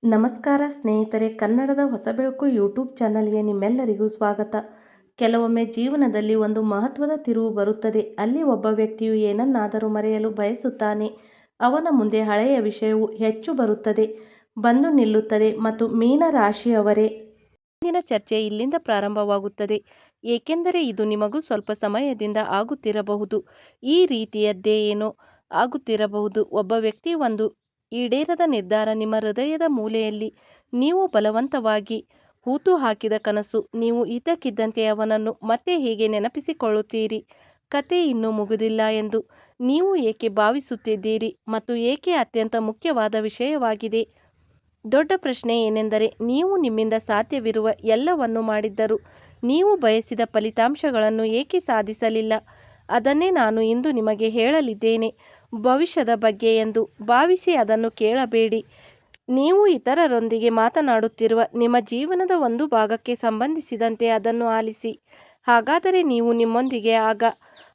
ನಮಸ್ಕಾರ ಸ್ನೇಹಿತರೆ, ಕನ್ನಡದ ಹೊಸಬೆಳಕು ಯೂಟ್ಯೂಬ್ ಚಾನಲ್ಗೆ ನಿಮ್ಮೆಲ್ಲರಿಗೂ ಸ್ವಾಗತ. ಕೆಲವೊಮ್ಮೆ ಜೀವನದಲ್ಲಿ ಒಂದು ಮಹತ್ವದ ತಿರುವು ಬರುತ್ತದೆ. ಅಲ್ಲಿ ಒಬ್ಬ ವ್ಯಕ್ತಿಯು ಏನನ್ನಾದರೂ ಮರೆಯಲು ಬಯಸುತ್ತಾನೆ. ಅವನ ಮುಂದೆ ಹಳೆಯ ವಿಷಯವು ಹೆಚ್ಚು ಬರುತ್ತದೆ, ಬಂದು ನಿಲ್ಲುತ್ತದೆ ಮತ್ತು ಮೀನ ರಾಶಿಯವರೇ, ಇಂದಿನ ಚರ್ಚೆ ಇಲ್ಲಿಂದ ಪ್ರಾರಂಭವಾಗುತ್ತದೆ. ಏಕೆಂದರೆ ಇದು ನಿಮಗೂ ಸ್ವಲ್ಪ ಸಮಯದಿಂದ ಆಗುತ್ತಿರಬಹುದು. ಈ ರೀತಿಯದ್ದೇ ಏನೋ ಆಗುತ್ತಿರಬಹುದು. ಒಬ್ಬ ವ್ಯಕ್ತಿ ಒಂದು ಈಡೇರದ ನಿರ್ಧಾರ, ನಿಮ್ಮ ಹೃದಯದ ಮೂಲೆಯಲ್ಲಿ ನೀವು ಬಲವಂತವಾಗಿ ಹೂತು ಹಾಕಿದ ಕನಸು. ನೀವು ಇದ್ದಕ್ಕಿದ್ದಂತೆ ಅವನನ್ನು ಮತ್ತೆ ಹೀಗೆ ನೆನಪಿಸಿಕೊಳ್ಳುತ್ತೀರಿ. ಕತೆ ಇನ್ನೂ ಮುಗಿದಿಲ್ಲ ಎಂದು ನೀವು ಏಕೆ ಭಾವಿಸುತ್ತಿದ್ದೀರಿ ಮತ್ತು ಏಕೆ ಅತ್ಯಂತ ಮುಖ್ಯವಾದ ವಿಷಯವಾಗಿದೆ. ದೊಡ್ಡ ಪ್ರಶ್ನೆ ಏನೆಂದರೆ, ನೀವು ನಿಮ್ಮಿಂದ ಸಾಧ್ಯವಿರುವ ಎಲ್ಲವನ್ನೂ ಮಾಡಿದ್ದರೂ ನೀವು ಬಯಸಿದ ಫಲಿತಾಂಶಗಳನ್ನು ಏಕೆ ಸಾಧಿಸಲಿಲ್ಲ. ಅದನ್ನೇ ನಾನು ಇಂದು ನಿಮಗೆ ಹೇಳಲಿದ್ದೇನೆ. ಭವಿಷ್ಯದ ಬಗ್ಗೆ ಎಂದು ಭಾವಿಸಿ ಅದನ್ನು ಕೇಳಬೇಡಿ. ನೀವು ಇತರರೊಂದಿಗೆ ಮಾತನಾಡುತ್ತಿರುವ ನಿಮ್ಮ ಜೀವನದ ಒಂದು ಭಾಗಕ್ಕೆ ಸಂಬಂಧಿಸಿದಂತೆ ಅದನ್ನು ಆಲಿಸಿ. ಹಾಗಾದರೆ ನೀವು ನಿಮ್ಮೊಂದಿಗೆ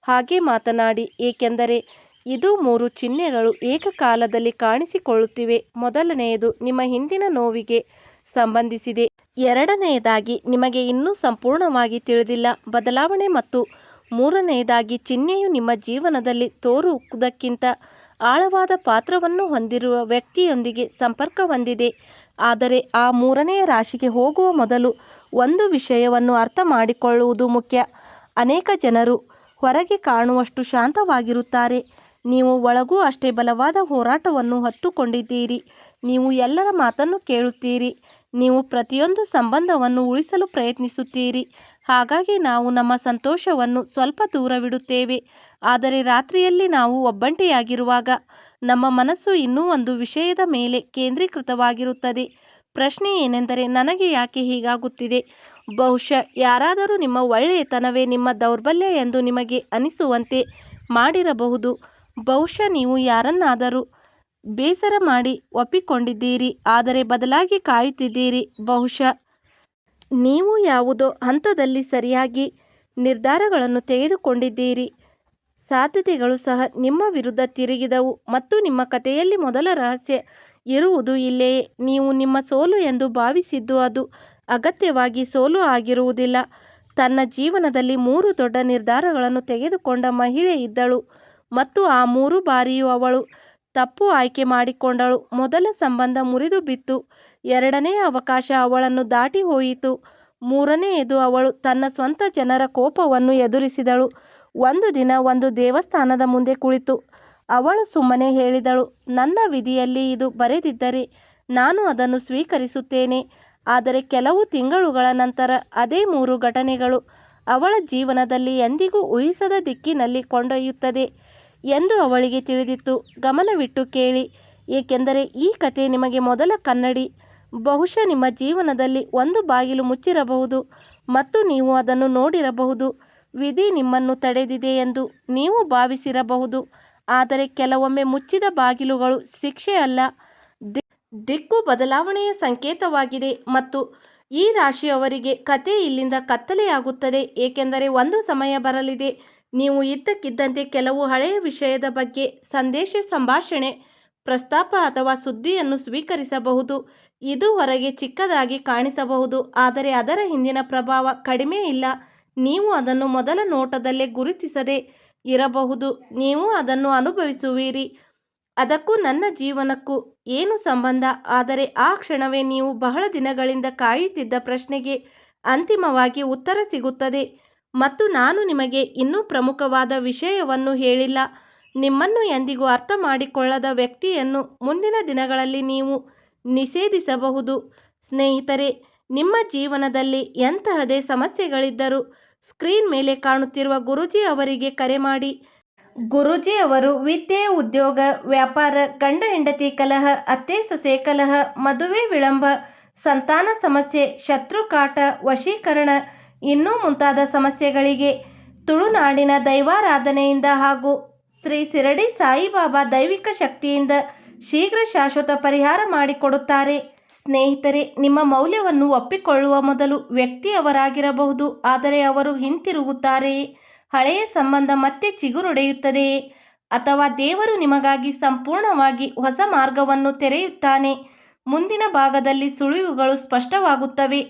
ಹಾಗೆ ಮಾತನಾಡಿ, ಏಕೆಂದರೆ ಇದು 3 ಚಿಹ್ನೆಗಳು ಏಕಕಾಲದಲ್ಲಿ ಕಾಣಿಸಿಕೊಳ್ಳುತ್ತಿವೆ. ಮೊದಲನೆಯದು ನಿಮ್ಮ ಹಿಂದಿನ ನೋವಿಗೆ ಸಂಬಂಧಿಸಿದೆ. ಎರಡನೆಯದಾಗಿ ನಿಮಗೆ ಇನ್ನೂ ಸಂಪೂರ್ಣವಾಗಿ ತಿಳಿದಿಲ್ಲ ಬದಲಾವಣೆ, ಮತ್ತು ಮೂರನೆಯದಾಗಿ ಚಿಹ್ನೆಯು ನಿಮ್ಮ ಜೀವನದಲ್ಲಿ ತೋರುವುದಕ್ಕಿಂತ ಆಳವಾದ ಪಾತ್ರವನ್ನು ಹೊಂದಿರುವ ವ್ಯಕ್ತಿಯೊಂದಿಗೆ ಸಂಪರ್ಕ ಹೊಂದಿದೆ. ಆದರೆ ಆ ಮೂರನೆಯ ರಾಶಿಗೆ ಹೋಗುವ ಮೊದಲು ಒಂದು ವಿಷಯವನ್ನು ಅರ್ಥ ಮಾಡಿಕೊಳ್ಳುವುದು ಮುಖ್ಯ. ಅನೇಕ ಜನರು ಹೊರಗೆ ಕಾಣುವಷ್ಟು ಶಾಂತವಾಗಿರುತ್ತಾರೆ. ನೀವು ಒಳಗೂ ಅಷ್ಟೇ ಬಲವಾದ ಹೋರಾಟವನ್ನು ಹೊತ್ತುಕೊಂಡಿದ್ದೀರಿ. ನೀವು ಎಲ್ಲರ ಮಾತನ್ನು ಕೇಳುತ್ತೀರಿ. ನೀವು ಪ್ರತಿಯೊಂದು ಸಂಬಂಧವನ್ನು ಉಳಿಸಲು ಪ್ರಯತ್ನಿಸುತ್ತೀರಿ. ಹಾಗಾಗಿ ನಾವು ನಮ್ಮ ಸಂತೋಷವನ್ನು ಸ್ವಲ್ಪ ದೂರವಿಡುತ್ತೇವೆ. ಆದರೆ ರಾತ್ರಿಯಲ್ಲಿ ನಾವು ಒಬ್ಬಂಟಿಯಾಗಿರುವಾಗ ನಮ್ಮ ಮನಸ್ಸು ಇನ್ನೂ ಒಂದು ವಿಷಯದ ಮೇಲೆ ಕೇಂದ್ರೀಕೃತವಾಗಿರುತ್ತದೆ. ಪ್ರಶ್ನೆ ಏನೆಂದರೆ, ನನಗೆ ಯಾಕೆ ಹೀಗಾಗುತ್ತಿದೆ. ಬಹುಶಃ ಯಾರಾದರೂ ನಿಮ್ಮ ಒಳ್ಳೆಯತನವೇ ನಿಮ್ಮ ದೌರ್ಬಲ್ಯ ಎಂದು ನಿಮಗೆ ಅನಿಸುವಂತೆ ಮಾಡಿರಬಹುದು. ಬಹುಶಃ ನೀವು ಯಾರನ್ನಾದರೂ ಬೇಸರ ಮಾಡಿ ಒಪ್ಪಿಕೊಂಡಿದ್ದೀರಿ, ಆದರೆ ಬದಲಾಗಿ ಕಾಯುತ್ತಿದ್ದೀರಿ. ಬಹುಶಃ ನೀವು ಯಾವುದೋ ಹಂತದಲ್ಲಿ ಸರಿಯಾಗಿ ನಿರ್ಧಾರಗಳನ್ನು ತೆಗೆದುಕೊಂಡಿದ್ದೀರಿ. ಸಾಧ್ಯತೆಗಳು ಸಹ ನಿಮ್ಮ ವಿರುದ್ಧ ತಿರುಗಿದವು ಮತ್ತು ನಿಮ್ಮ ಕಥೆಯಲ್ಲಿ ಮೊದಲ ರಹಸ್ಯ ಇರುವುದು ಇಲ್ಲಿಯೇ. ನೀವು ನಿಮ್ಮ ಸೋಲು ಎಂದು ಭಾವಿಸಿದ್ದು ಅದು ಅಗತ್ಯವಾಗಿ ಸೋಲು ಆಗಿರುವುದಿಲ್ಲ. ತನ್ನ ಜೀವನದಲ್ಲಿ 3 ದೊಡ್ಡ ನಿರ್ಧಾರಗಳನ್ನು ತೆಗೆದುಕೊಂಡ ಮಹಿಳೆ ಇದ್ದಳು ಮತ್ತು ಆ 3 ಬಾರಿಯೂ ಅವಳು ತಪ್ಪು ಆಯ್ಕೆ ಮಾಡಿಕೊಂಡಳು. ಮೊದಲ ಸಂಬಂಧ ಮುರಿದು ಬಿತ್ತು. ಎರಡನೆಯ ಅವಕಾಶ ಅವಳನ್ನು ದಾಟಿ ಹೋಯಿತು. ಮೂರನೆಯದು, ಅವಳು ತನ್ನ ಸ್ವಂತ ಜನರ ಕೋಪವನ್ನು ಎದುರಿಸಿದಳು. ಒಂದು ದಿನ ಒಂದು ದೇವಸ್ಥಾನದ ಮುಂದೆ ಕುಳಿತು ಅವಳು ಸುಮ್ಮನೆ ಹೇಳಿದಳು, ನನ್ನ ವಿಧಿಯಲ್ಲಿ ಇದು ಬರೆದಿದ್ದರೆ ನಾನು ಅದನ್ನು ಸ್ವೀಕರಿಸುತ್ತೇನೆ. ಆದರೆ ಕೆಲವು ತಿಂಗಳುಗಳ ನಂತರ ಅದೇ 3 ಘಟನೆಗಳು ಅವಳ ಜೀವನದಲ್ಲಿ ಎಂದಿಗೂ ಊಹಿಸದ ದಿಕ್ಕಿನಲ್ಲಿ ಕೊಂಡೊಯ್ಯುತ್ತದೆ ಎಂದು ಅವಳಿಗೆ ತಿಳಿದಿತ್ತು. ಗಮನವಿಟ್ಟು ಕೇಳಿ, ಏಕೆಂದರೆ ಈ ಕಥೆ ನಿಮಗೆ ಮೊದಲ ಕನ್ನಡಿ. ಬಹುಶಃ ನಿಮ್ಮ ಜೀವನದಲ್ಲಿ ಒಂದು ಬಾಗಿಲು ಮುಚ್ಚಿರಬಹುದು ಮತ್ತು ನೀವು ಅದನ್ನು ನೋಡಿರಬಹುದು. ವಿಧಿ ನಿಮ್ಮನ್ನು ತಡೆದಿದೆ ಎಂದು ನೀವು ಭಾವಿಸಿರಬಹುದು. ಆದರೆ ಕೆಲವೊಮ್ಮೆ ಮುಚ್ಚಿದ ಬಾಗಿಲುಗಳು ಶಿಕ್ಷೆ ಅಲ್ಲ, ದಿಕ್ಕು ಬದಲಾವಣೆಯ ಸಂಕೇತವಾಗಿದೆ. ಮತ್ತು ಈ ರಾಶಿಯವರಿಗೆ ಕಥೆ ಇಲ್ಲಿಂದ ಕತ್ತಲೆಯಾಗುತ್ತದೆ, ಏಕೆಂದರೆ ಒಂದು ಸಮಯ ಬರಲಿದೆ ನೀವು ಇದ್ದಕ್ಕಿದ್ದಂತೆ ಕೆಲವು ಹಳೆಯ ವಿಷಯದ ಬಗ್ಗೆ ಸಂದೇಶ, ಸಂಭಾಷಣೆ, ಪ್ರಸ್ತಾಪ ಅಥವಾ ಸುದ್ದಿಯನ್ನು ಸ್ವೀಕರಿಸಬಹುದು. ಇದು ಹೊರಗೆ ಚಿಕ್ಕದಾಗಿ ಕಾಣಿಸಬಹುದು, ಆದರೆ ಅದರ ಹಿಂದಿನ ಪ್ರಭಾವ ಕಡಿಮೆ ಇಲ್ಲ. ನೀವು ಅದನ್ನು ಮೊದಲ ನೋಟದಲ್ಲೇ ಗುರುತಿಸದೇ ಇರಬಹುದು. ನೀವು ಅದನ್ನು ಅನುಭವಿಸುವಿರಿ. ಅದಕ್ಕೂ ನನ್ನ ಜೀವನಕ್ಕೂ ಏನು ಸಂಬಂಧ. ಆದರೆ ಆ ಕ್ಷಣವೇ ನೀವು ಬಹಳ ದಿನಗಳಿಂದ ಕಾಯುತ್ತಿದ್ದ ಪ್ರಶ್ನೆಗೆ ಅಂತಿಮವಾಗಿ ಉತ್ತರ ಸಿಗುತ್ತದೆ. ಮತ್ತು ನಾನು ನಿಮಗೆ ಇನ್ನೂ ಪ್ರಮುಖವಾದ ವಿಷಯವನ್ನು ಹೇಳಿಲ್ಲ. ನಿಮ್ಮನ್ನು ಎಂದಿಗೂ ಅರ್ಥ ಮಾಡಿಕೊಳ್ಳದ ವ್ಯಕ್ತಿಯನ್ನು ಮುಂದಿನ ದಿನಗಳಲ್ಲಿ ನೀವು ನಿಷೇಧಿಸಬಹುದು. ಸ್ನೇಹಿತರೆ, ನಿಮ್ಮ ಜೀವನದಲ್ಲಿ ಎಂತಹದೇ ಸಮಸ್ಯೆಗಳಿದ್ದರೂ ಸ್ಕ್ರೀನ್ ಮೇಲೆ ಕಾಣುತ್ತಿರುವ ಗುರೂಜಿ ಅವರಿಗೆ ಕರೆ ಮಾಡಿ. ಗುರೂಜಿ ಅವರು ವಿದ್ಯೆ, ಉದ್ಯೋಗ, ವ್ಯಾಪಾರ, ಗಂಡ ಹೆಂಡತಿ ಕಲಹ, ಅತ್ತೆ ಸೊಸೆ ಕಲಹ, ಮದುವೆ ವಿಳಂಬ, ಸಂತಾನ ಸಮಸ್ಯೆ, ಶತ್ರುಕಾಟ, ವಶೀಕರಣ ಇನ್ನೂ ಮುಂತಾದ ಸಮಸ್ಯೆಗಳಿಗೆ ತುಳುನಾಡಿನ ದೈವಾರಾಧನೆಯಿಂದ ಹಾಗೂ ಶ್ರೀ ಶಿರಡಿ ಸಾಯಿಬಾಬಾ ದೈವಿಕ ಶಕ್ತಿಯಿಂದ ಶೀಘ್ರ ಶಾಶ್ವತ ಪರಿಹಾರ ಮಾಡಿಕೊಡುತ್ತಾರೆ. ಸ್ನೇಹಿತರೆ, ನಿಮ್ಮ ಮೌಲ್ಯವನ್ನು ಒಪ್ಪಿಕೊಳ್ಳುವ ಮೊದಲು ವ್ಯಕ್ತಿಯವರಾಗಿರಬಹುದು, ಆದರೆ ಅವರು ಹಿಂತಿರುಗುತ್ತಾರೆಯೇ? ಹಳೆಯ ಸಂಬಂಧ ಮತ್ತೆ ಚಿಗುರೊಡೆಯುತ್ತದೆಯೇ? ಅಥವಾ ದೇವರು ನಿಮಗಾಗಿ ಸಂಪೂರ್ಣವಾಗಿ ಹೊಸ ಮಾರ್ಗವನ್ನು ತೆರೆಯುತ್ತಾನೆ? ಮುಂದಿನ ಭಾಗದಲ್ಲಿ ಸುಳಿವುಗಳು ಸ್ಪಷ್ಟವಾಗುತ್ತವೆ.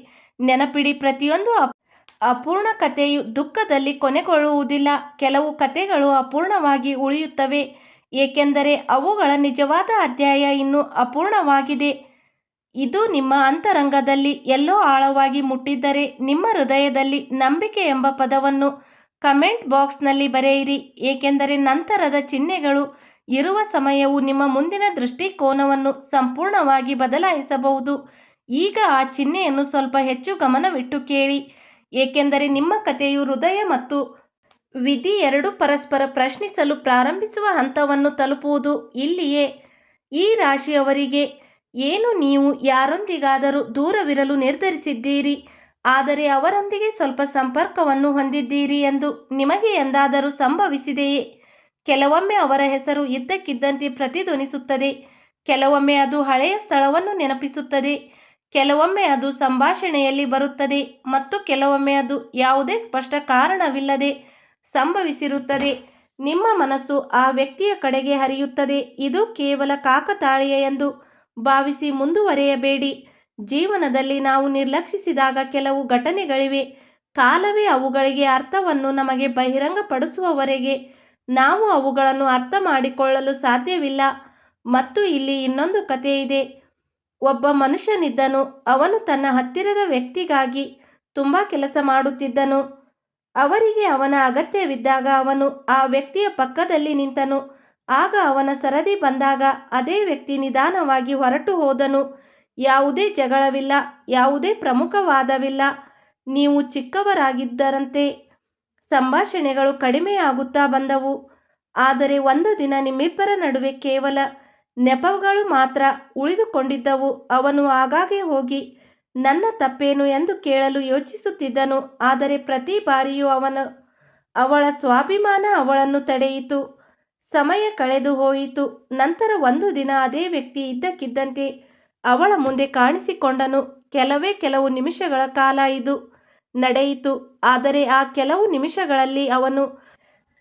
ನೆನಪಿಡಿ, ಪ್ರತಿಯೊಂದು ಅಪೂರ್ಣ ಕಥೆಯು ದುಃಖದಲ್ಲಿ ಕೊನೆಗೊಳ್ಳುವುದಿಲ್ಲ. ಕೆಲವು ಕಥೆಗಳು ಅಪೂರ್ಣವಾಗಿ ಉಳಿಯುತ್ತವೆ ಏಕೆಂದರೆ ಅವುಗಳ ನಿಜವಾದ ಅಧ್ಯಾಯ ಇನ್ನೂ ಅಪೂರ್ಣವಾಗಿದೆ. ಇದು ನಿಮ್ಮ ಅಂತರಂಗದಲ್ಲಿ ಎಲ್ಲೋ ಆಳವಾಗಿ ಮುಟ್ಟಿದ್ದರೆ ನಿಮ್ಮ ಹೃದಯದಲ್ಲಿ ನಂಬಿಕೆ ಎಂಬ ಪದವನ್ನು ಕಮೆಂಟ್ ಬಾಕ್ಸ್ನಲ್ಲಿ ಬರೆಯಿರಿ, ಏಕೆಂದರೆ ನಂತರದ ಚಿಹ್ನೆಗಳು ಇರುವ ಸಮಯವು ನಿಮ್ಮ ಮುಂದಿನ ದೃಷ್ಟಿಕೋನವನ್ನು ಸಂಪೂರ್ಣವಾಗಿ ಬದಲಾಯಿಸಬಹುದು. ಈಗ ಆ ಚಿಹ್ನೆಯನ್ನು ಸ್ವಲ್ಪ ಹೆಚ್ಚು ಗಮನವಿಟ್ಟು ಕೇಳಿ, ಏಕೆಂದರೆ ನಿಮ್ಮ ಕಥೆಯು ಹೃದಯ ಮತ್ತು ವಿಧಿ ಎರಡೂ ಪರಸ್ಪರ ಪ್ರಶ್ನಿಸಲು ಪ್ರಾರಂಭಿಸುವ ಹಂತವನ್ನು ತಲುಪುವುದು ಇಲ್ಲಿಯೇ. ಈ ರಾಶಿಯವರಿಗೆ, ಏನು ನೀವು ಯಾರೊಂದಿಗಾದರೂ ದೂರವಿರಲು ನಿರ್ಧರಿಸಿದ್ದೀರಿ, ಆದರೆ ಅವರೊಂದಿಗೆ ಸ್ವಲ್ಪ ಸಂಪರ್ಕವನ್ನು ಹೊಂದಿದ್ದೀರಿ ಎಂದು ನಿಮಗೆ ಎಂದಾದರೂ ಸಂಭವಿಸಿದೆಯೇ? ಕೆಲವೊಮ್ಮೆ ಅವರ ಹೆಸರು ಇದ್ದಕ್ಕಿದ್ದಂತೆ ಪ್ರತಿಧ್ವನಿಸುತ್ತದೆ, ಕೆಲವೊಮ್ಮೆ ಅದು ಹಳೆಯ ಸ್ಥಳವನ್ನು ನೆನಪಿಸುತ್ತದೆ, ಕೆಲವೊಮ್ಮೆ ಅದು ಸಂಭಾಷಣೆಯಲ್ಲಿ ಬರುತ್ತದೆ ಮತ್ತು ಕೆಲವೊಮ್ಮೆ ಅದು ಯಾವುದೇ ಸ್ಪಷ್ಟ ಕಾರಣವಿಲ್ಲದೆ ಸಂಭವಿಸಿರುತ್ತದೆ. ನಿಮ್ಮ ಮನಸ್ಸು ಆ ವ್ಯಕ್ತಿಯ ಕಡೆಗೆ ಹರಿಯುತ್ತದೆ. ಇದು ಕೇವಲ ಕಾಕತಾಳೀಯ ಎಂದು ಭಾವಿಸಿ ಮುಂದುವರಿಯಬೇಡಿ. ಜೀವನದಲ್ಲಿ ನಾವು ನಿರ್ಲಕ್ಷಿಸಿದಾಗ ಕೆಲವು ಘಟನೆಗಳಿವೆ. ಕಾಲವೇ ಅವುಗಳಿಗೆ ಅರ್ಥವನ್ನು ನಮಗೆ ಬಹಿರಂಗಪಡಿಸುವವರೆಗೆ ನಾವು ಅವುಗಳನ್ನು ಅರ್ಥ ಮಾಡಿಕೊಳ್ಳಲು ಸಾಧ್ಯವಿಲ್ಲ. ಮತ್ತು ಇಲ್ಲಿ ಇನ್ನೊಂದು ಕಥೆ ಇದೆ. ಒಬ್ಬ ಮನುಷ್ಯನಿದ್ದನು. ಅವನು ತನ್ನ ಹತ್ತಿರದ ವ್ಯಕ್ತಿಗಾಗಿ ತುಂಬ ಕೆಲಸ ಮಾಡುತ್ತಿದ್ದನು. ಅವರಿಗೆ ಅವನ ಅಗತ್ಯವಿದ್ದಾಗ ಅವನು ಆ ವ್ಯಕ್ತಿಯ ಪಕ್ಕದಲ್ಲಿ ನಿಂತನು. ಆಗ ಅವನ ಸರದಿ ಬಂದಾಗ ಅದೇ ವ್ಯಕ್ತಿ ನಿಧಾನವಾಗಿ ಹೊರಟು ಹೋದನು. ಯಾವುದೇ ಜಗಳವಿಲ್ಲ, ಯಾವುದೇ ಪ್ರಮುಖ ವಾದವಿಲ್ಲ. ನೀವು ಚಿಕ್ಕವರಾಗಿದ್ದರಂತೆ ಸಂಭಾಷಣೆಗಳು ಕಡಿಮೆಯಾಗುತ್ತಾ ಬಂದವು. ಆದರೆ ಒಂದು ದಿನ ನಿಮ್ಮಿಬ್ಬರ ನಡುವೆ ಕೇವಲ ನೆಪಗಳು ಮಾತ್ರ ಉಳಿದುಕೊಂಡಿದ್ದವು. ಅವನು ಆಗಾಗ್ಗೆ ಹೋಗಿ ನನ್ನ ತಪ್ಪೇನು ಎಂದು ಕೇಳಲು ಯೋಚಿಸುತ್ತಿದ್ದನು, ಆದರೆ ಪ್ರತಿ ಬಾರಿಯೂ ಅವಳ ಸ್ವಾಭಿಮಾನ ಅವಳನ್ನು ತಡೆಯಿತು. ಸಮಯ ಕಳೆದು ಹೋಯಿತು. ನಂತರ ಒಂದು ದಿನ ಅದೇ ವ್ಯಕ್ತಿ ಇದ್ದಕ್ಕಿದ್ದಂತೆ ಅವಳ ಮುಂದೆ ಕಾಣಿಸಿಕೊಂಡನು. ಕೆಲವು ನಿಮಿಷಗಳ ಕಾಲ ಇದು ನಡೆಯಿತು. ಆದರೆ ಆ ಕೆಲವು ನಿಮಿಷಗಳಲ್ಲಿ ಅವನು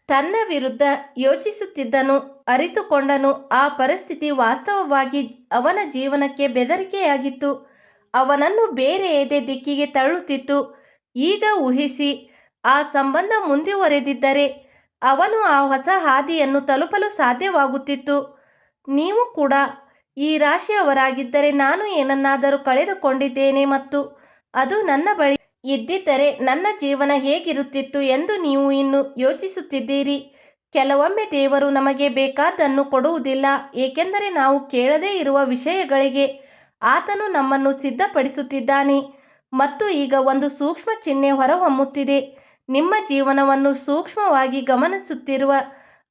ತನ್ನ ವಿರುದ್ಧ ಯೋಚಿಸುತ್ತಿದ್ದನು. ಅರಿತುಕೊಂಡನು, ಆ ಪರಿಸ್ಥಿತಿ ವಾಸ್ತವವಾಗಿ ಅವನ ಜೀವನಕ್ಕೆ ಬೆದರಿಕೆಯಾಗಿತ್ತು, ಅವನನ್ನು ಬೇರೆಯದೇ ದಿಕ್ಕಿಗೆ ತಳ್ಳುತ್ತಿತ್ತು. ಈಗ ಊಹಿಸಿ, ಆ ಸಂಬಂಧ ಮುಂದುವರೆದಿದ್ದರೆ ಅವನು ಆ ಹೊಸ ಹಾದಿಯನ್ನು ತಲುಪಲು ಸಾಧ್ಯವಾಗುತ್ತಿತ್ತು. ನೀವು ಕೂಡ ಈ ರಾಶಿಯವರಾಗಿದ್ದರೆ, ನಾನು ಏನನ್ನಾದರೂ ಕಳೆದುಕೊಂಡಿದ್ದೇನೆ ಮತ್ತು ಅದು ನನ್ನ ಬಳಿ ಇದ್ದಿದ್ದರೆ ನನ್ನ ಜೀವನ ಹೇಗಿರುತ್ತಿತ್ತು ಎಂದು ನೀವು ಇನ್ನೂ ಯೋಚಿಸುತ್ತಿದ್ದೀರಿ. ಕೆಲವೊಮ್ಮೆ ದೇವರು ನಮಗೆ ಬೇಕಾದ್ದನ್ನು ಕೊಡುವುದಿಲ್ಲ, ಏಕೆಂದರೆ ನಾವು ಕೇಳದೇ ಇರುವ ವಿಷಯಗಳಿಗೆ ಆತನು ನಮ್ಮನ್ನು ಸಿದ್ಧಪಡಿಸುತ್ತಿದ್ದಾನೆ. ಮತ್ತು ಈಗ ಒಂದು ಸೂಕ್ಷ್ಮ ಚಿಹ್ನೆ ಹೊರಹೊಮ್ಮುತ್ತಿದೆ. ನಿಮ್ಮ ಜೀವನವನ್ನು ಸೂಕ್ಷ್ಮವಾಗಿ ಗಮನಿಸುತ್ತಿರುವ,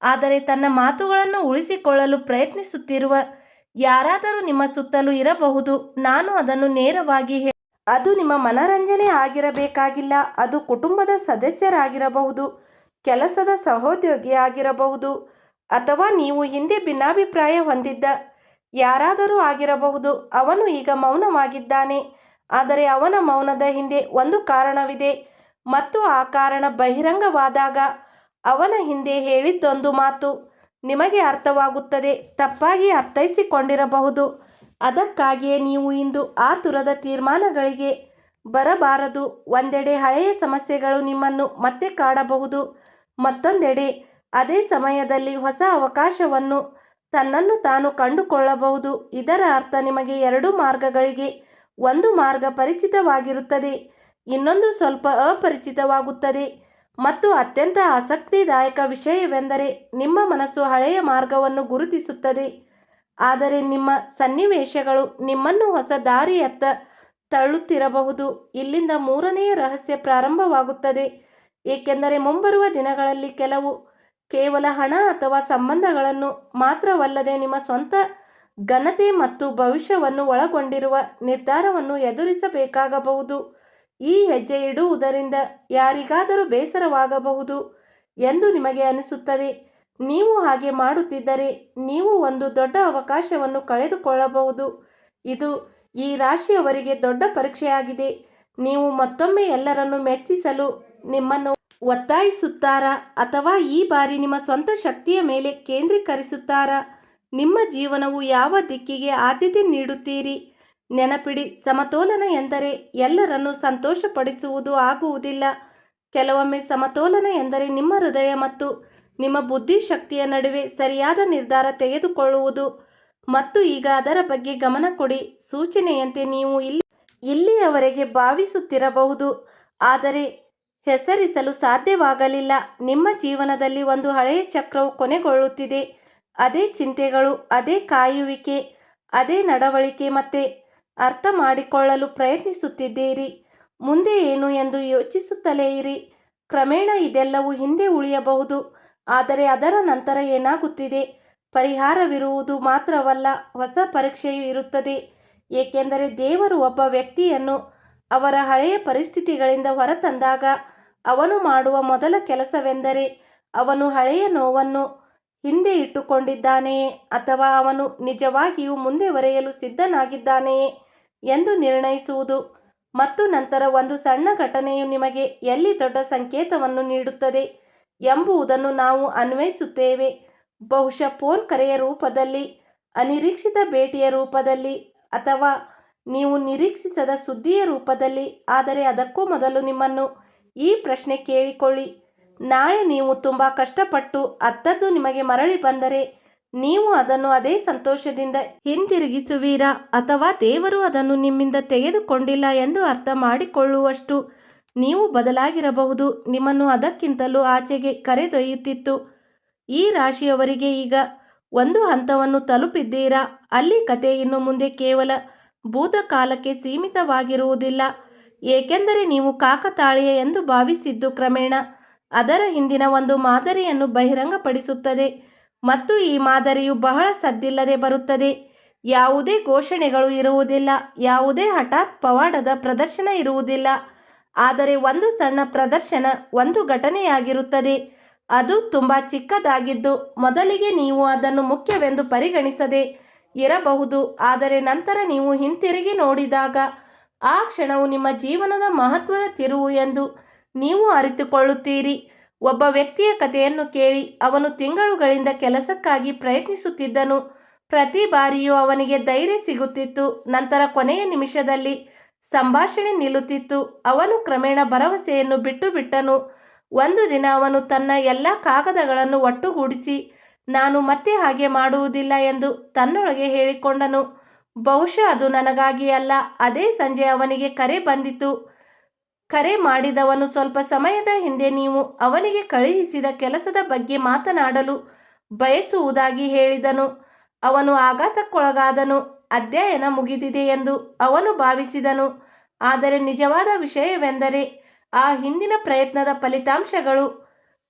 ಆದರೆ ತನ್ನ ಮಾತುಗಳನ್ನು ಉಳಿಸಿಕೊಳ್ಳಲು ಪ್ರಯತ್ನಿಸುತ್ತಿರುವ ಯಾರಾದರೂ ನಿಮ್ಮ ಸುತ್ತಲೂ ಇರಬಹುದು. ನಾನು ಅದನ್ನು ನೇರವಾಗಿ ಅದು ನಿಮ್ಮ ಮನರಂಜನೆ ಆಗಿರಬೇಕಾಗಿಲ್ಲ. ಅದು ಕುಟುಂಬದ ಸದಸ್ಯರಾಗಿರಬಹುದು, ಕೆಲಸದ ಸಹೋದ್ಯೋಗಿ ಆಗಿರಬಹುದು, ಅಥವಾ ನೀವು ಹಿಂದೆ ಭಿನ್ನಾಭಿಪ್ರಾಯ ಹೊಂದಿದ್ದ ಯಾರಾದರೂ ಆಗಿರಬಹುದು. ಅವನು ಈಗ ಮೌನವಾಗಿದ್ದಾನೆ, ಆದರೆ ಅವನ ಮೌನದ ಹಿಂದೆ ಒಂದು ಕಾರಣವಿದೆ ಮತ್ತು ಆ ಕಾರಣ ಬಹಿರಂಗವಾದಾಗ ಅವನ ಹಿಂದೆ ಹೇಳಿದ್ದೊಂದು ಮಾತು ನಿಮಗೆ ಅರ್ಥವಾಗುತ್ತದೆ. ತಪ್ಪಾಗಿ ಅರ್ಥೈಸಿಕೊಂಡಿರಬಹುದು. ಅದಕ್ಕಾಗಿಯೇ ನೀವು ಇಂದು ಆತುರದ ತೀರ್ಮಾನಗಳಿಗೆ ಬರಬಾರದು. ಒಂದೆಡೆ ಹಳೆಯ ಸಮಸ್ಯೆಗಳು ನಿಮ್ಮನ್ನು ಮತ್ತೆ ಕಾಡಬಹುದು, ಮತ್ತೊಂದೆಡೆ ಅದೇ ಸಮಯದಲ್ಲಿ ಹೊಸ ಅವಕಾಶವನ್ನು ತನ್ನನ್ನು ತಾನು ಕಂಡುಕೊಳ್ಳಬಹುದು. ಇದರ ಅರ್ಥ ನಿಮಗೆ ಎರಡು ಮಾರ್ಗಗಳಿಗೆ ಒಂದು ಮಾರ್ಗ ಪರಿಚಿತವಾಗಿರುತ್ತದೆ, ಇನ್ನೊಂದು ಸ್ವಲ್ಪ ಅಪರಿಚಿತವಾಗುತ್ತದೆ. ಮತ್ತು ಅತ್ಯಂತ ಆಸಕ್ತಿದಾಯಕ ವಿಷಯವೆಂದರೆ ನಿಮ್ಮ ಮನಸ್ಸು ಹಳೆಯ ಮಾರ್ಗವನ್ನು ಗುರುತಿಸುತ್ತದೆ, ಆದರೆ ನಿಮ್ಮ ಸನ್ನಿವೇಶಗಳು ನಿಮ್ಮನ್ನು ಹೊಸ ದಾರಿಯತ್ತ ತಳ್ಳುತ್ತಿರಬಹುದು. ಇಲ್ಲಿಂದ ಮೂರನೆಯ ರಹಸ್ಯ ಪ್ರಾರಂಭವಾಗುತ್ತದೆ, ಏಕೆಂದರೆ ಮುಂಬರುವ ದಿನಗಳಲ್ಲಿ ಕೇವಲ ಹಣ ಅಥವಾ ಸಂಬಂಧಗಳನ್ನು ಮಾತ್ರವಲ್ಲದೆ ನಿಮ್ಮ ಸ್ವಂತ ಘನತೆ ಮತ್ತು ಭವಿಷ್ಯವನ್ನು ಒಳಗೊಂಡಿರುವ ನಿರ್ಧಾರವನ್ನು ಎದುರಿಸಬೇಕಾಗಬಹುದು. ಈ ಹೆಜ್ಜೆ ಇಡುವುದರಿಂದ ಯಾರಿಗಾದರೂ ಬೇಸರವಾಗಬಹುದು ಎಂದು ನಿಮಗೆ ಅನಿಸುತ್ತದೆ. ನೀವು ಹಾಗೆ ಮಾಡುತ್ತಿದ್ದರೆ ನೀವು ಒಂದು ದೊಡ್ಡ ಅವಕಾಶವನ್ನು ಕಳೆದುಕೊಳ್ಳಬಹುದು. ಇದು ಈ ರಾಶಿಯವರಿಗೆ ದೊಡ್ಡ ಪರೀಕ್ಷೆಯಾಗಿದೆ. ನೀವು ಮತ್ತೊಮ್ಮೆ ಎಲ್ಲರನ್ನು ಮೆಚ್ಚಿಸಲು ನಿಮ್ಮನ್ನು ಒತ್ತಾಯಿಸುತ್ತಾರಾ, ಅಥವಾ ಈ ಬಾರಿ ನಿಮ್ಮ ಸ್ವಂತ ಶಕ್ತಿಯ ಮೇಲೆ ಕೇಂದ್ರೀಕರಿಸುತ್ತಾರಾ? ನಿಮ್ಮ ಜೀವನವು ಯಾವ ದಿಕ್ಕಿಗೆ ಆದ್ಯತೆ ನೀಡುತ್ತೀರಿ? ನೆನಪಿಡಿ, ಸಮತೋಲನ ಎಂದರೆ ಎಲ್ಲರನ್ನು ಸಂತೋಷಪಡಿಸುವುದು ಆಗುವುದಿಲ್ಲ. ಕೆಲವೊಮ್ಮೆ ಸಮತೋಲನ ಎಂದರೆ ನಿಮ್ಮ ಹೃದಯ ಮತ್ತು ನಿಮ್ಮ ಬುದ್ಧಿಶಕ್ತಿಯ ನಡುವೆ ಸರಿಯಾದ ನಿರ್ಧಾರ ತೆಗೆದುಕೊಳ್ಳುವುದು. ಮತ್ತು ಈಗ ಅದರ ಬಗ್ಗೆ ಗಮನ ಕೊಡಿ. ಸೂಚನೆಯಂತೆ ನೀವು ಇಲ್ಲಿಯವರೆಗೆ ಭಾವಿಸುತ್ತಿರಬಹುದು, ಆದರೆ ಹೆಸರಿಸಲು ಸಾಧ್ಯವಾಗಲಿಲ್ಲ. ನಿಮ್ಮ ಜೀವನದಲ್ಲಿ ಒಂದು ಹಳೆಯ ಚಕ್ರವು ಕೊನೆಗೊಳ್ಳುತ್ತಿದೆ. ಅದೇ ಚಿಂತೆಗಳು, ಅದೇ ಕಾಯುವಿಕೆ, ಅದೇ ನಡವಳಿಕೆ. ಮತ್ತೆ ಅರ್ಥ ಮಾಡಿಕೊಳ್ಳಲು ಪ್ರಯತ್ನಿಸುತ್ತಿದ್ದೀರಿ. ಮುಂದೆ ಏನು ಎಂದು ಯೋಚಿಸುತ್ತಲೇ ಇರಿ. ಕ್ರಮೇಣ ಇದೆಲ್ಲವೂ ಹಿಂದೆ ಉಳಿಯಬಹುದು. ಆದರೆ ಅದರ ನಂತರ ಏನಾಗುತ್ತಿದೆ? ಪರಿಹಾರವಿರುವುದು ಮಾತ್ರವಲ್ಲ, ಹೊಸ ಪರೀಕ್ಷೆಯೂ ಇರುತ್ತದೆ. ಏಕೆಂದರೆ ದೇವರು ಒಬ್ಬ ವ್ಯಕ್ತಿಯನ್ನು ಅವರ ಹಳೆಯ ಪರಿಸ್ಥಿತಿಗಳಿಂದ ಹೊರತಂದಾಗ ಅವನು ಮಾಡುವ ಮೊದಲ ಕೆಲಸವೆಂದರೆ ಅವನು ಹಳೆಯ ನೋವನ್ನು ಹಿಂದೆ ಇಟ್ಟುಕೊಂಡಿದ್ದಾನೆಯೇ ಅಥವಾ ಅವನು ನಿಜವಾಗಿಯೂ ಮುಂದುವರಿಯಲು ಸಿದ್ಧನಾಗಿದ್ದಾನೆಯೇ ಎಂದು ನಿರ್ಣಯಿಸುವುದು. ಮತ್ತು ನಂತರ ಒಂದು ಸಣ್ಣ ಘಟನೆಯು ನಿಮಗೆ ಎಲ್ಲಿ ದೊಡ್ಡ ಸಂಕೇತವನ್ನು ನೀಡುತ್ತದೆ ಎಂಬುದನ್ನು ನಾವು ಅನ್ವಯಿಸುತ್ತೇವೆ. ಬಹುಶಃ ಫೋನ್ ಕರೆಯ ರೂಪದಲ್ಲಿ, ಅನಿರೀಕ್ಷಿತ ಭೇಟಿಯ ರೂಪದಲ್ಲಿ, ಅಥವಾ ನೀವು ನಿರೀಕ್ಷಿಸದ ಸುದ್ದಿಯ ರೂಪದಲ್ಲಿ. ಆದರೆ ಅದಕ್ಕೂ ಮೊದಲು ನಿಮ್ಮನ್ನು ಈ ಪ್ರಶ್ನೆ ಕೇಳಿಕೊಳ್ಳಿ: ನಾಳೆ ನೀವು ತುಂಬ ಕಷ್ಟಪಟ್ಟು ಅತ್ತದ್ದು ನಿಮಗೆ ಮರಳಿ ಬಂದರೆ ನೀವು ಅದನ್ನು ಅದೇ ಸಂತೋಷದಿಂದ ಹಿಂದಿರುಗಿಸುವಿರಾ, ಅಥವಾ ದೇವರು ಅದನ್ನು ನಿಮ್ಮಿಂದ ತೆಗೆದುಕೊಂಡಿಲ್ಲ ಎಂದು ಅರ್ಥ ಮಾಡಿಕೊಳ್ಳುವಷ್ಟು ನೀವು ಬದಲಾಗಿರಬಹುದು? ನಿಮ್ಮನ್ನು ಅದಕ್ಕಿಂತಲೂ ಆಚೆಗೆ ಕರೆದೊಯ್ಯುತ್ತಿತ್ತು. ಈ ರಾಶಿಯವರಿಗೆ ಈಗ ಒಂದು ಹಂತವನ್ನು ತಲುಪಿದ್ದೀರಾ. ಅಲ್ಲಿ ಕತೆ ಇನ್ನು ಮುಂದೆ ಕೇವಲ ಭೂತಕಾಲಕ್ಕೆ ಸೀಮಿತವಾಗಿರುವುದಿಲ್ಲ. ಏಕೆಂದರೆ ನೀವು ಕಾಕತಾಳೀಯ ಎಂದು ಭಾವಿಸಿದ್ದು ಕ್ರಮೇಣ ಅದರ ಹಿಂದಿನ ಒಂದು ಮಾದರಿಯನ್ನು ಬಹಿರಂಗಪಡಿಸುತ್ತದೆ. ಮತ್ತು ಈ ಮಾದರಿಯು ಬಹಳ ಸದ್ದಿಲ್ಲದೆ ಬರುತ್ತದೆ. ಯಾವುದೇ ಘೋಷಣೆಗಳು ಇರುವುದಿಲ್ಲ, ಯಾವುದೇ ಹಠಾತ್ ಪವಾಡದ ಪ್ರದರ್ಶನ ಇರುವುದಿಲ್ಲ. ಆದರೆ ಒಂದು ಸಣ್ಣ ಪ್ರದರ್ಶನ, ಒಂದು ಘಟನೆಯಾಗಿರುತ್ತದೆ. ಅದು ತುಂಬ ಚಿಕ್ಕದಾಗಿದ್ದು ಮೊದಲಿಗೆ ನೀವು ಅದನ್ನು ಮುಖ್ಯವೆಂದು ಪರಿಗಣಿಸದೇ ಇರಬಹುದು. ಆದರೆ ನಂತರ ನೀವು ಹಿಂತಿರುಗಿ ನೋಡಿದಾಗ ಆ ಕ್ಷಣವು ನಿಮ್ಮ ಜೀವನದ ಮಹತ್ವದ ತಿರುವು ಎಂದು ನೀವು ಅರಿತುಕೊಳ್ಳುತ್ತೀರಿ. ಒಬ್ಬ ವ್ಯಕ್ತಿಯ ಕಥೆಯನ್ನು ಕೇಳಿ. ಅವನು ತಿಂಗಳುಗಳಿಂದ ಕೆಲಸಕ್ಕಾಗಿ ಪ್ರಯತ್ನಿಸುತ್ತಿದ್ದನು. ಪ್ರತಿ ಬಾರಿಯೂ ಅವನಿಗೆ ಧೈರ್ಯ ಸಿಗುತ್ತಿತ್ತು. ನಂತರ ಕೊನೆಯ ನಿಮಿಷದಲ್ಲಿ ಸಂಭಾಷಣೆ ನಿಲ್ಲುತ್ತಿತ್ತು. ಅವನು ಕ್ರಮೇಣ ಭರವಸೆಯನ್ನು ಬಿಟ್ಟನು. ಒಂದು ದಿನ ಅವನು ತನ್ನ ಎಲ್ಲ ಕಾಗದಗಳನ್ನು ಒಟ್ಟುಗೂಡಿಸಿ, ನಾನು ಮತ್ತೆ ಹಾಗೆ ಮಾಡುವುದಿಲ್ಲ ಎಂದು ತನ್ನೊಳಗೆ ಹೇಳಿಕೊಂಡನು. ಬಹುಶಃ ಅದು ನನಗಾಗಿ ಅಲ್ಲ. ಅದೇ ಸಂಜೆ ಅವನಿಗೆ ಕರೆ ಬಂದಿತು. ಕರೆ ಮಾಡಿದವನು ಸ್ವಲ್ಪ ಸಮಯದ ಹಿಂದೆ ನೀವು ಅವನಿಗೆ ಕಳುಹಿಸಿದ ಕೆಲಸದ ಬಗ್ಗೆ ಮಾತನಾಡಲು ಬಯಸುವುದಾಗಿ ಹೇಳಿದನು. ಅವನು ಆಘಾತಕ್ಕೊಳಗಾದನು. ಅಧ್ಯಯನ ಮುಗಿದಿದೆ ಎಂದು ಅವನು ಭಾವಿಸಿದನು. ಆದರೆ ನಿಜವಾದ ವಿಷಯವೆಂದರೆ ಆ ಹಿಂದಿನ ಪ್ರಯತ್ನದ ಫಲಿತಾಂಶಗಳು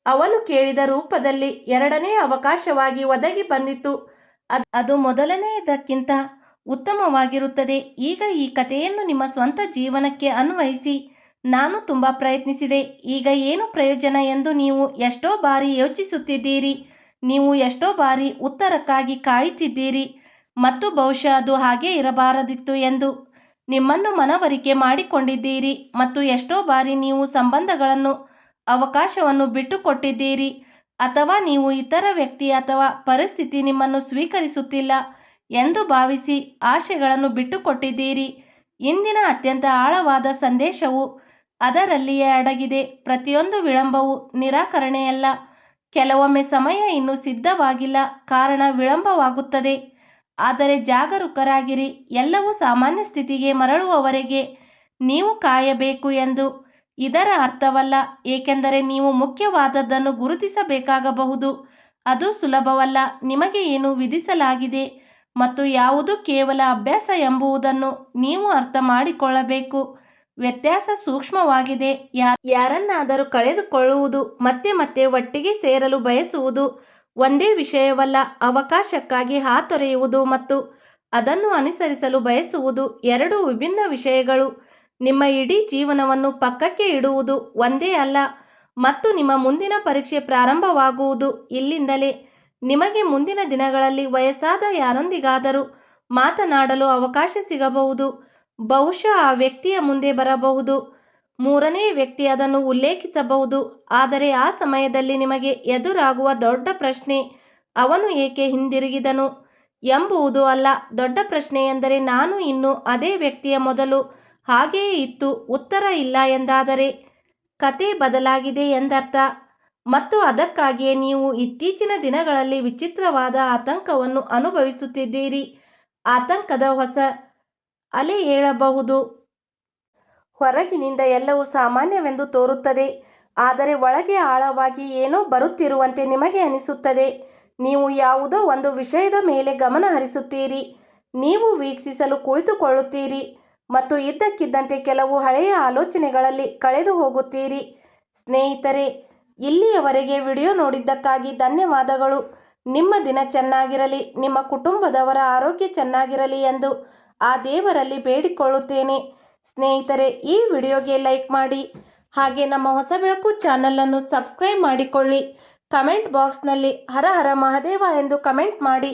ಅವನು ಕೇಳಿದ ರೂಪದಲ್ಲಿ ಎರಡನೇ ಅವಕಾಶವಾಗಿ ಒದಗಿ ಬಂದಿತು. ಅದು ಮೊದಲನೆಯದಕ್ಕಿಂತ ಉತ್ತಮವಾಗಿರುತ್ತದೆ. ಈಗ ಈ ಕಥೆಯನ್ನು ನಿಮ್ಮ ಸ್ವಂತ ಜೀವನಕ್ಕೆ ಅನ್ವಯಿಸಿ. ನಾನು ತುಂಬ ಪ್ರಯತ್ನಿಸಿದೆ, ಈಗ ಏನು ಪ್ರಯೋಜನ ಎಂದು ನೀವು ಎಷ್ಟೋ ಬಾರಿ ಯೋಚಿಸುತ್ತಿದ್ದೀರಿ. ನೀವು ಎಷ್ಟೋ ಬಾರಿ ಉತ್ತರಕ್ಕಾಗಿ ಕಾಯುತ್ತಿದ್ದೀರಿ ಮತ್ತು ಬಹುಶಃ ಅದು ಹಾಗೆ ಇರಬಾರದಿತ್ತು ಎಂದು ನಿಮ್ಮನ್ನು ಮನವರಿಕೆ ಮಾಡಿಕೊಂಡಿದ್ದೀರಿ. ಮತ್ತು ಎಷ್ಟೋ ಬಾರಿ ನೀವು ಸಂಬಂಧಗಳನ್ನು, ಅವಕಾಶವನ್ನು ಬಿಟ್ಟುಕೊಟ್ಟಿದ್ದೀರಿ. ಅಥವಾ ನೀವು ಇತರ ವ್ಯಕ್ತಿ ಅಥವಾ ಪರಿಸ್ಥಿತಿ ನಿಮ್ಮನ್ನು ಸ್ವೀಕರಿಸುತ್ತಿಲ್ಲ ಎಂದು ಭಾವಿಸಿ ಆಶೆಗಳನ್ನು ಬಿಟ್ಟುಕೊಟ್ಟಿದ್ದೀರಿ. ಇಂದಿನ ಅತ್ಯಂತ ಆಳವಾದ ಸಂದೇಶವು ಅದರಲ್ಲಿಯೇ ಅಡಗಿದೆ. ಪ್ರತಿಯೊಂದು ವಿಳಂಬವು ನಿರಾಕರಣೆಯಲ್ಲ. ಕೆಲವೊಮ್ಮೆ ಸಮಯ ಇನ್ನೂ ಸಿದ್ಧವಾಗಿಲ್ಲ, ಕಾರಣ ವಿಳಂಬವಾಗುತ್ತದೆ. ಆದರೆ ಜಾಗರೂಕರಾಗಿರಿ, ಎಲ್ಲವೂ ಸಾಮಾನ್ಯ ಸ್ಥಿತಿಗೆ ಮರಳುವವರೆಗೆ ನೀವು ಕಾಯಬೇಕು ಎಂದು ಇದರ ಅರ್ಥವಲ್ಲ. ಏಕೆಂದರೆ ನೀವು ಮುಖ್ಯವಾದದ್ದನ್ನು ಗುರುತಿಸಬೇಕಾಗಬಹುದು. ಅದು ಸುಲಭವಲ್ಲ. ನಿಮಗೆ ಏನು ವಿಧಿಸಲಾಗಿದೆ ಮತ್ತು ಯಾವುದು ಕೇವಲ ಅಭ್ಯಾಸ ಎಂಬುದನ್ನು ನೀವು ಅರ್ಥ ಮಾಡಿಕೊಳ್ಳಬೇಕು. ವ್ಯತ್ಯಾಸ ಸೂಕ್ಷ್ಮವಾಗಿದೆ. ಯಾರನ್ನಾದರೂ ಕಳೆದುಕೊಳ್ಳುವುದು, ಮತ್ತೆ ಮತ್ತೆ ಒಟ್ಟಿಗೆ ಸೇರಲು ಬಯಸುವುದು ಒಂದೇ ವಿಷಯವಲ್ಲ. ಅವಕಾಶಕ್ಕಾಗಿ ಹಾತೊರೆಯುವುದು ಮತ್ತು ಅದನ್ನು ಅನುಸರಿಸಲು ಬಯಸುವುದು ಎರಡು ವಿಭಿನ್ನ ವಿಷಯಗಳು. ನಿಮ್ಮ ಇಡೀ ಜೀವನವನ್ನು ಪಕ್ಕಕ್ಕೆ ಇಡುವುದು ಒಂದೇ ಅಲ್ಲ. ಮತ್ತು ನಿಮ್ಮ ಮುಂದಿನ ಪರೀಕ್ಷೆ ಪ್ರಾರಂಭವಾಗುವುದು ಇಲ್ಲಿಂದಲೇ. ನಿಮಗೆ ಮುಂದಿನ ದಿನಗಳಲ್ಲಿ ವಯಸ್ಸಾದ ಯಾರೊಂದಿಗಾದರೂ ಮಾತನಾಡಲು ಅವಕಾಶ ಸಿಗಬಹುದು. ಬಹುಶಃ ಆ ವ್ಯಕ್ತಿಯ ಮುಂದೆ ಬರಬಹುದು. ಮೂರನೇ ವ್ಯಕ್ತಿ ಅದನ್ನು ಉಲ್ಲೇಖಿಸಬಹುದು. ಆದರೆ ಆ ಸಮಯದಲ್ಲಿ ನಿಮಗೆ ಎದುರಾಗುವ ದೊಡ್ಡ ಪ್ರಶ್ನೆ, ಅವನು ಏಕೆ ಹಿಂದಿರುಗಿದನು ಎಂಬುವುದು ಅಲ್ಲ. ದೊಡ್ಡ ಪ್ರಶ್ನೆ ಎಂದರೆ ನಾನು ಇನ್ನೂ ಅದೇ ವ್ಯಕ್ತಿಯ ಮೊದಲು ಹಾಗೆಯೇ ಇತ್ತು. ಉತ್ತರ ಇಲ್ಲ ಎಂದಾದರೆ ಕತೆ ಬದಲಾಗಿದೆ ಎಂದರ್ಥ. ಮತ್ತು ಅದಕ್ಕಾಗಿಯೇ ನೀವು ಇತ್ತೀಚಿನ ದಿನಗಳಲ್ಲಿ ವಿಚಿತ್ರವಾದ ಆತಂಕವನ್ನು ಅನುಭವಿಸುತ್ತಿದ್ದೀರಿ. ಆತಂಕದ ಹೊಸ ಅಲೆ ಏಳಬಹುದು. ಹೊರಗಿನಿಂದ ಎಲ್ಲವೂ ಸಾಮಾನ್ಯವೆಂದು ತೋರುತ್ತದೆ, ಆದರೆ ಒಳಗೆ ಆಳವಾಗಿ ಏನೋ ಬರುತ್ತಿರುವಂತೆ ನಿಮಗೆ ಅನಿಸುತ್ತದೆ. ನೀವು ಯಾವುದೋ ಒಂದು ವಿಷಯದ ಮೇಲೆ ಗಮನ ಹರಿಸುತ್ತೀರಿ. ನೀವು ವೀಕ್ಷಿಸಲು ಕುಳಿತುಕೊಳ್ಳುತ್ತೀರಿ ಮತ್ತು ಇದ್ದಕ್ಕಿದ್ದಂತೆ ಕೆಲವು ಹಳೆಯ ಆಲೋಚನೆಗಳಲ್ಲಿ ಕಳೆದು ಹೋಗುತ್ತೀರಿ. ಸ್ನೇಹಿತರೆ, ಇಲ್ಲಿಯವರೆಗೆ ವಿಡಿಯೋ ನೋಡಿದ್ದಕ್ಕಾಗಿ ಧನ್ಯವಾದಗಳು. ನಿಮ್ಮ ದಿನ ಚೆನ್ನಾಗಿರಲಿ, ನಿಮ್ಮ ಕುಟುಂಬದವರ ಆರೋಗ್ಯ ಚೆನ್ನಾಗಿರಲಿ ಎಂದು ಆ ದೇವರಲ್ಲಿ ಬೇಡಿಕೊಳ್ಳುತ್ತೇನೆ. ಸ್ನೇಹಿತರೆ, ಈ ವಿಡಿಯೋಗೆ ಲೈಕ್ ಮಾಡಿ, ಹಾಗೆ ನಮ್ಮ ಹೊಸ ಬೆಳಕು ಚಾನಲನ್ನು ಸಬ್ಸ್ಕ್ರೈಬ್ ಮಾಡಿಕೊಳ್ಳಿ. ಕಮೆಂಟ್ ಬಾಕ್ಸ್ನಲ್ಲಿ ಹರ ಹರ ಮಹಾದೇವ ಎಂದು ಕಮೆಂಟ್ ಮಾಡಿ.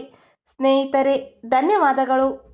ಸ್ನೇಹಿತರೆ, ಧನ್ಯವಾದಗಳು.